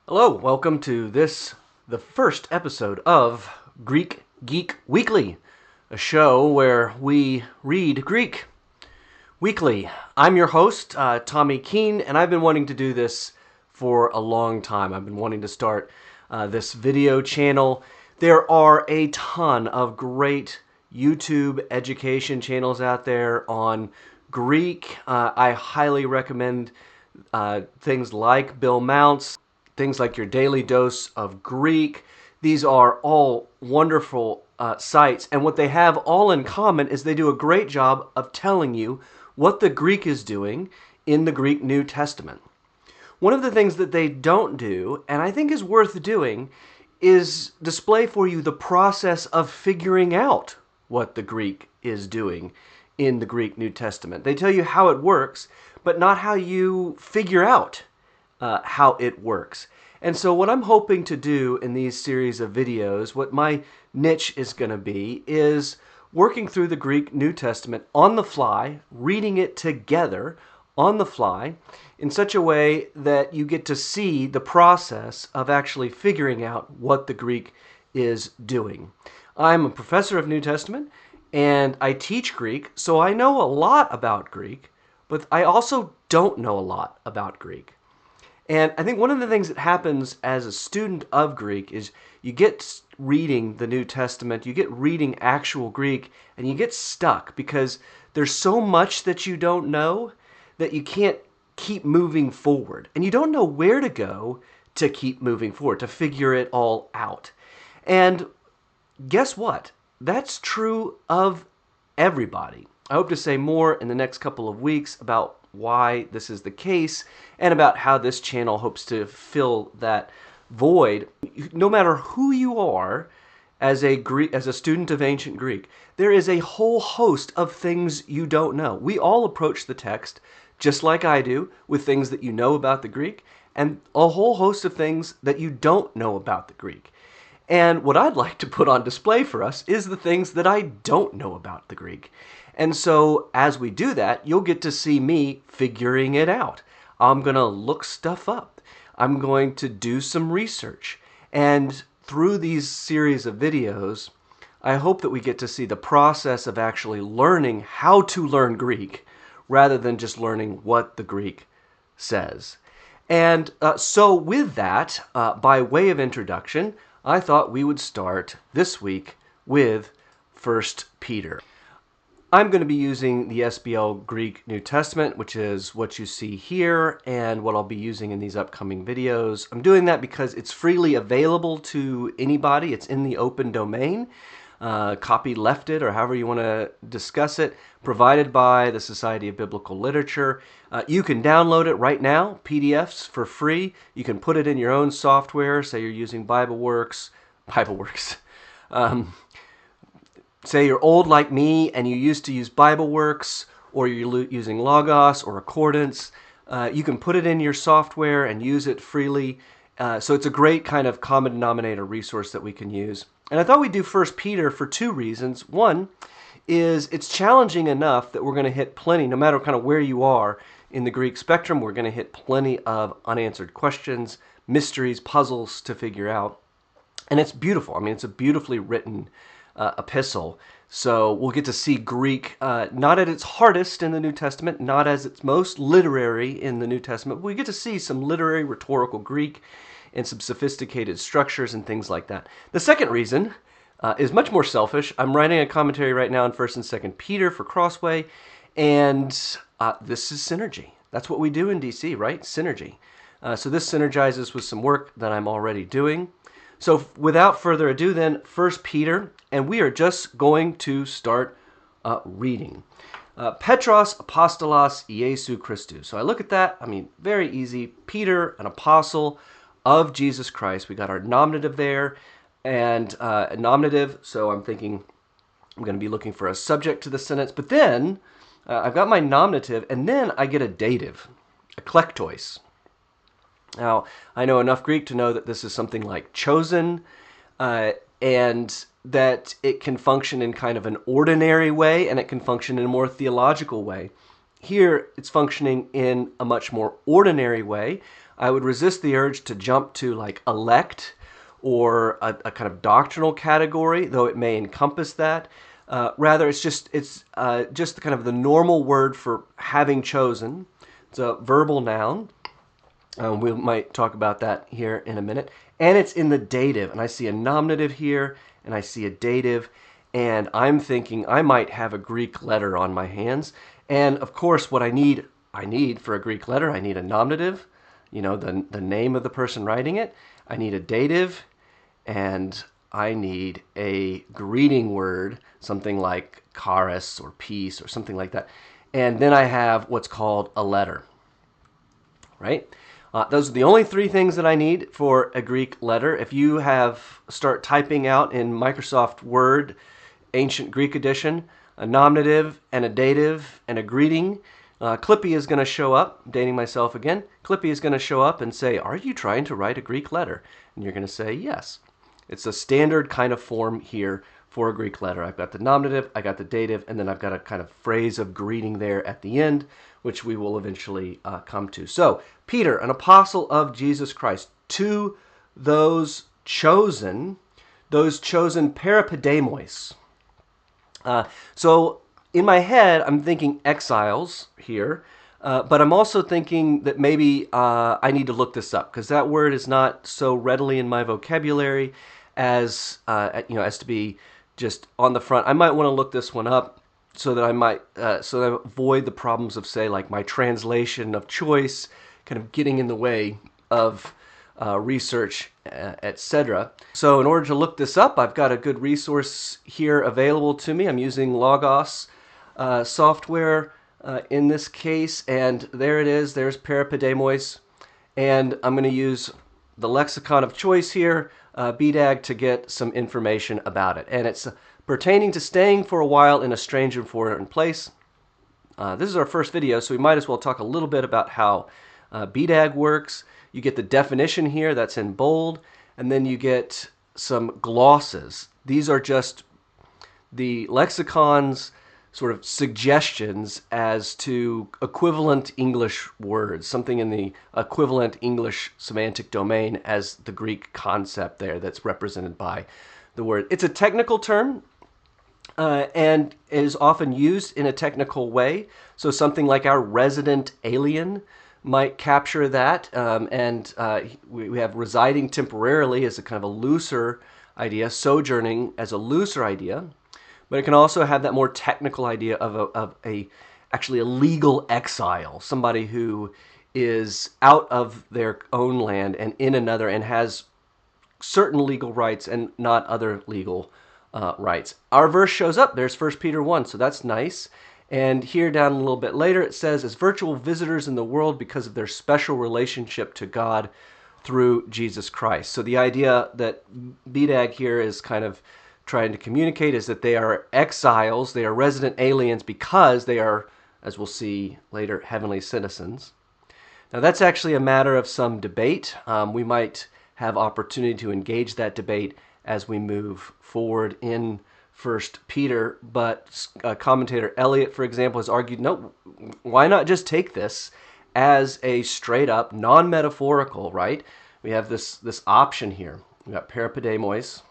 Hello, welcome to the first episode of Greek Geek Weekly, a show where we read Greek weekly. I'm your host, Tommy Keene, and I've been wanting to do this for a long time. I've been wanting to start this video channel. There are a ton of great YouTube education channels out there on Greek. I highly recommend things like Bill Mounts, things like Your Daily Dose of Greek. These are all wonderful sites, and what they have all in common is they do a great job of telling you what the Greek is doing in the Greek New Testament. One of the things that they don't do, and I think is worth doing, is display for you the process of figuring out what the Greek is doing in the Greek New Testament. They tell you how it works, but not how you figure out how it works. And so what I'm hoping to do in these series of videos, what my niche is going to be, is working through the Greek New Testament on the fly, reading it together on the fly, in such a way that you get to see the process of actually figuring out what the Greek is doing. I'm a professor of New Testament, and I teach Greek, so I know a lot about Greek, but I also don't know a lot about Greek. And I think one of the things that happens as a student of Greek is you get reading the New Testament, you get reading actual Greek, and you get stuck because there's so much that you don't know that you can't keep moving forward. And you don't know where to go to keep moving forward, to figure it all out. And guess what? That's true of everybody. I hope to say more in the next couple of weeks about why this is the case and about how this channel hopes to fill that void. No matter who you are as a student of ancient Greek, there is a whole host of things you don't know. We all approach the text just like I do, with things that you know about the Greek and a whole host of things that you don't know about the Greek. And what I'd like to put on display for us is the things that I don't know about the Greek. And so as we do that, you'll get to see me figuring it out. I'm going to look stuff up. I'm going to do some research. And through these series of videos, I hope that we get to see the process of actually learning how to learn Greek rather than just learning what the Greek says. And so with that, by way of introduction, I thought we would start this week with 1 Peter. I'm going to be using the SBL Greek New Testament, which is what you see here and what I'll be using in these upcoming videos. I'm doing that because it's freely available to anybody. It's in the open domain. Copy lefted, or however you want to discuss it, provided by the Society of Biblical Literature. You can download it right now, PDFs for free. You can put it in your own software. Say you're using BibleWorks. Say you're old like me and you used to use BibleWorks, or you're using Logos or Accordance. You can put it in your software and use it freely. So it's a great kind of common denominator resource that we can use. And I thought we'd do 1 Peter for two reasons. One is it's challenging enough that we're going to hit plenty, no matter kind of where you are in the Greek spectrum, we're going to hit plenty of unanswered questions, mysteries, puzzles to figure out. And it's beautiful. I mean, it's a beautifully written epistle. So we'll get to see Greek not at its hardest in the New Testament, not as its most literary in the New Testament, but we get to see some literary rhetorical Greek and some sophisticated structures and things like that. The second reason is much more selfish. I'm writing a commentary right now on 1st and 2nd Peter for Crossway, and this is synergy. That's what we do in DC, right? Synergy. So this synergizes with some work that I'm already doing. So without further ado then, 1 Peter, and we are just going to start reading. Petros Apostolos Iesu Christou. So I look at that, I mean, very easy. Peter, an apostle of Jesus Christ. We got our nominative there, and a nominative, so I'm thinking I'm going to be looking for a subject to the sentence. But then I've got my nominative, and then I get a dative, eklektois. Now, I know enough Greek to know that this is something like chosen, and that it can function in kind of an ordinary way, and it can function in a more theological way. Here, it's functioning in a much more ordinary way. I would resist the urge to jump to like elect or a kind of doctrinal category, though it may encompass that. Rather, it's just kind of the normal word for having chosen. It's a verbal noun. We might talk about that here in a minute. And it's in the dative. And I see a nominative here, and I see a dative. And I'm thinking I might have a Greek letter on my hands. And of course, what I need for a Greek letter, I need a nominative, the name of the person writing it. I need a dative, and I need a greeting word, something like charis or peace or something like that. And then I have what's called a letter, right? Those are the only three things that I need for a Greek letter. If you start typing out in Microsoft Word, Ancient Greek Edition, a nominative and a dative and a greeting, Clippy is going to show up, dating myself again. Clippy is going to show up and say, "Are you trying to write a Greek letter?" And you're going to say, "Yes." It's a standard kind of form here for a Greek letter. I've got the nominative, I got the dative, and then I've got a kind of phrase of greeting there at the end, which we will eventually come to. So, Peter, an apostle of Jesus Christ, to those chosen peripedemos. So, in my head, I'm thinking exiles here, but I'm also thinking that maybe I need to look this up because that word is not so readily in my vocabulary as to be just on the front. I might want to look this one up so that I avoid the problems of, say, like my translation of choice kind of getting in the way of research, etc. So in order to look this up, I've got a good resource here available to me. I'm using Logos software in this case, and there it is. There's peripedemos, and I'm going to use the lexicon of choice here, BDAG, to get some information about it. And it's pertaining to staying for a while in a strange and foreign place. This is our first video, so we might as well talk a little bit about how BDAG works. You get the definition here, that's in bold, and then you get some glosses. These are just the lexicon's sort of suggestions as to equivalent English words, something in the equivalent English semantic domain as the Greek concept there that's represented by the word. It's a technical term and is often used in a technical way. So something like our resident alien might capture that. We have residing temporarily as a kind of a looser idea, sojourning as a looser idea. But it can also have that more technical idea of actually a legal exile, somebody who is out of their own land and in another and has certain legal rights and not other legal rights. Our verse shows up. There's 1 Peter 1, so that's nice. And here down a little bit later it says, as virtual visitors in the world because of their special relationship to God through Jesus Christ. So the idea that BDAG here is kind of trying to communicate is that they are exiles, they are resident aliens because they are, as we'll see later, heavenly citizens. Now that's actually a matter of some debate. We might have opportunity to engage that debate as we move forward in 1 Peter, but commentator Eliot, for example, has argued, no, why not just take this as a straight up, non-metaphorical, right? We have this option here. We got peripedemos.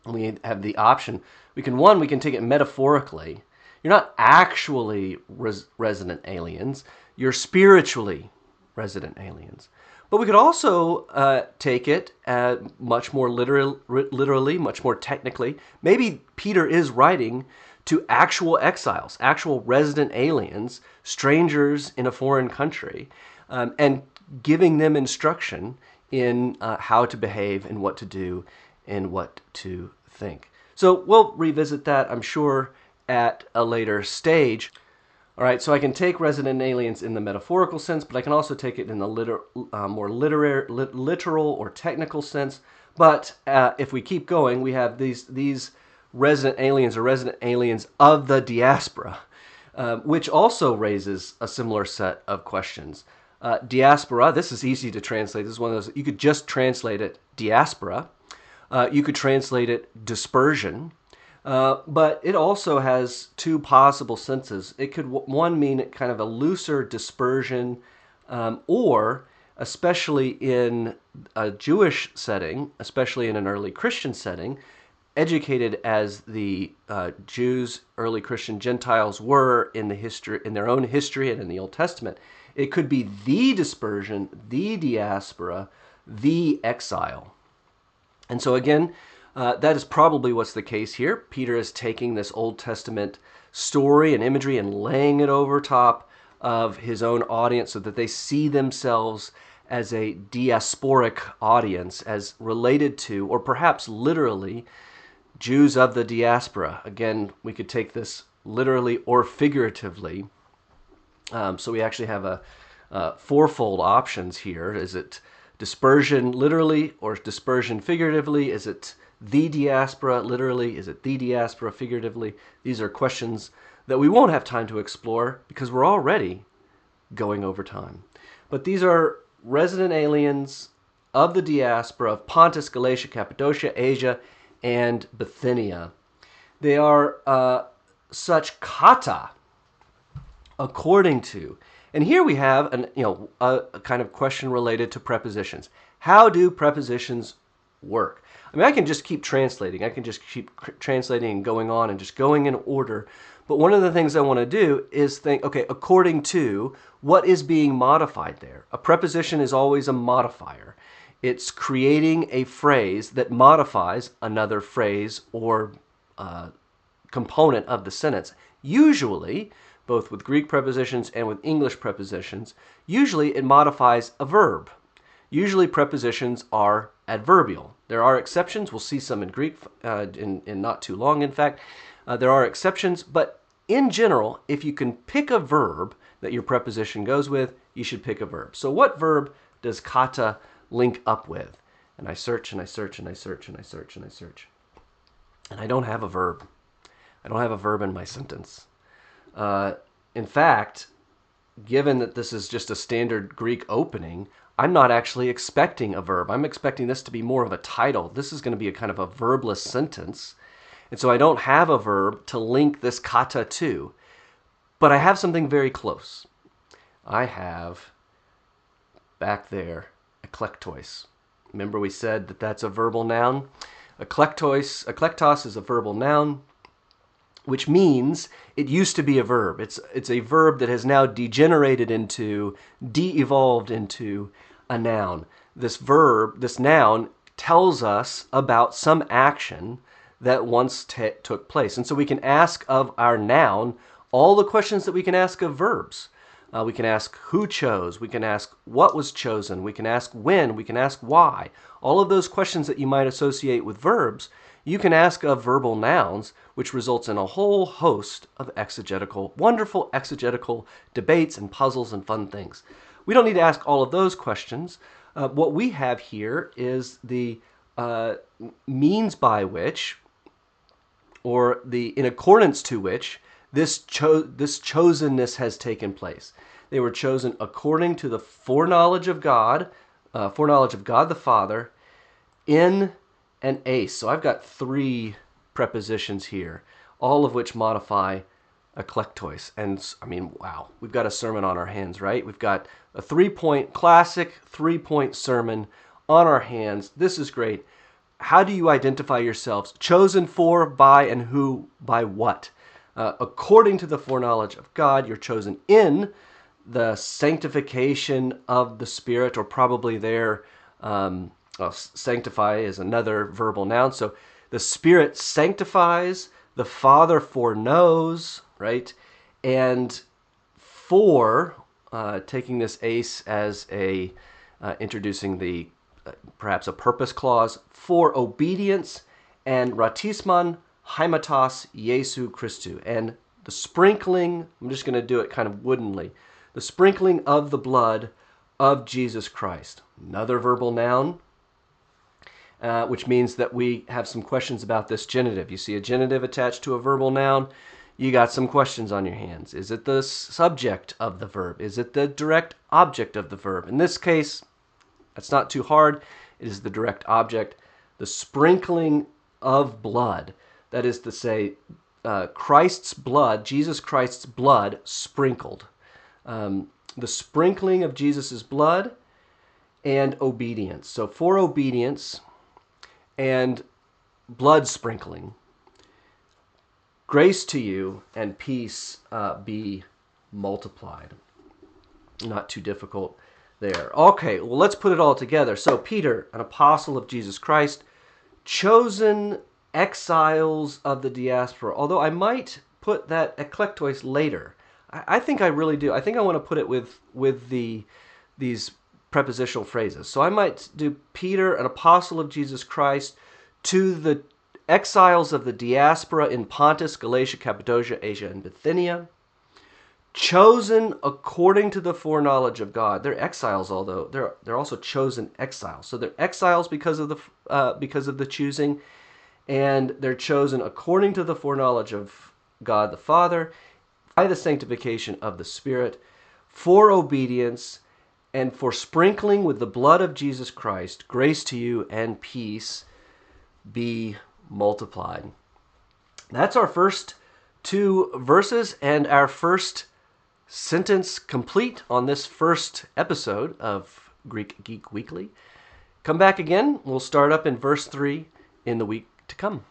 We have the option. We can take it metaphorically. You're not actually resident aliens. You're spiritually resident aliens. But we could also take it much more literally, much more technically. Maybe Peter is writing to actual exiles, actual resident aliens, strangers in a foreign country, and giving them instruction in how to behave and what to do and what to think. So we'll revisit that, I'm sure, at a later stage. All right, so I can take resident aliens in the metaphorical sense, but I can also take it in the more literal or technical sense. But if we keep going, we have these resident aliens or resident aliens of the diaspora, which also raises a similar set of questions. Diaspora, this is easy to translate. This is one of those, you could just translate it diaspora. You could translate it dispersion. But it also has two possible senses. It could, one, mean kind of a looser dispersion, or especially in a Jewish setting, especially in an early Christian setting, educated as the Jews, early Christian Gentiles were in their own history and in the Old Testament. It could be the dispersion, the diaspora, the exile. And so again, that is probably what's the case here. Peter is taking this Old Testament story and imagery and laying it over top of his own audience so that they see themselves as a diasporic audience, as related to, or perhaps literally, Jews of the diaspora. Again, we could take this literally or figuratively. So we actually have a fourfold options here. Is it dispersion literally or dispersion figuratively? Is it the diaspora literally? Is it the diaspora figuratively? These are questions that we won't have time to explore because we're already going over time. But these are resident aliens of the diaspora of Pontus, Galatia, Cappadocia, Asia, and Bithynia. They are such kata, according to. And here we have a kind of question related to prepositions. How do prepositions work? I mean, I can just keep translating. I can just keep translating and going on and just going in order. But one of the things I want to do is think, okay, according to, what is being modified there? A preposition is always a modifier. It's creating a phrase that modifies another phrase or component of the sentence. Usually, both with Greek prepositions and with English prepositions, usually it modifies a verb. Usually prepositions are adverbial. There are exceptions. We'll see some in Greek in not too long, in fact. There are exceptions, but in general, if you can pick a verb that your preposition goes with, you should pick a verb. So what verb does kata link up with? And I search and I search and I search and I search and I search. And I don't have a verb. I don't have a verb in my sentence. In fact, given that this is just a standard Greek opening, I'm not actually expecting a verb. I'm expecting this to be more of a title. This is going to be a kind of a verbless sentence. And so I don't have a verb to link this kata to. But I have something very close. I have, back there, eklektos. Remember we said that that's a verbal noun? Eklektos is a verbal noun, which means it used to be a verb. It's a verb that has now degenerated into, de-evolved into a noun. This verb, this noun, tells us about some action that once took place. And so we can ask of our noun all the questions that we can ask of verbs. We can ask who chose, we can ask what was chosen, we can ask when, we can ask why. All of those questions that you might associate with verbs, you can ask of verbal nouns, which results in a whole host of wonderful exegetical debates and puzzles and fun things. We don't need to ask all of those questions. What we have here is the means by which, or the in accordance to which, this chosenness has taken place. They were chosen according to the foreknowledge of God the Father, in an ace. So I've got three prepositions here, all of which modify eklektos. And I mean, wow, we've got a sermon on our hands, right? We've got a classic three-point sermon on our hands. This is great. How do you identify yourselves? Chosen for, by, and who, by what? According to the foreknowledge of God, you're chosen in the sanctification of the Spirit, or probably there, sanctify is another verbal noun. So the Spirit sanctifies, the Father foreknows, right? And for, taking this ace as introducing the perhaps a purpose clause, for obedience, and ratisman haimatos Jesu Christu, and the sprinkling, I'm just going to do it kind of woodenly, the sprinkling of the blood of Jesus Christ. Another verbal noun, which means that we have some questions about this genitive. You see a genitive attached to a verbal noun, you got some questions on your hands. Is it the subject of the verb? Is it the direct object of the verb? In this case, that's not too hard. It is the direct object. The sprinkling of blood. That is to say, Christ's blood, Jesus Christ's blood sprinkled. The sprinkling of Jesus' blood and obedience. So for obedience and blood sprinkling, grace to you and peace be multiplied. Not too difficult there. Okay, well, let's put it all together. So Peter, an apostle of Jesus Christ, chosen exiles of the diaspora. Although I might put that eklektois later. I think I really do. I think I want to put it with these prepositional phrases. So I might do Peter, an apostle of Jesus Christ, to the exiles of the diaspora in Pontus, Galatia, Cappadocia, Asia, and Bithynia, chosen according to the foreknowledge of God. They're exiles, although they're also chosen exiles. So they're exiles because of the choosing, and they're chosen according to the foreknowledge of God the Father, by the sanctification of the Spirit, for obedience and for sprinkling with the blood of Jesus Christ. Grace to you and peace be multiplied. That's our first two verses and our first sentence complete on this first episode of Greek Geek Weekly. Come back again. We'll start up in verse 3 in the week to come.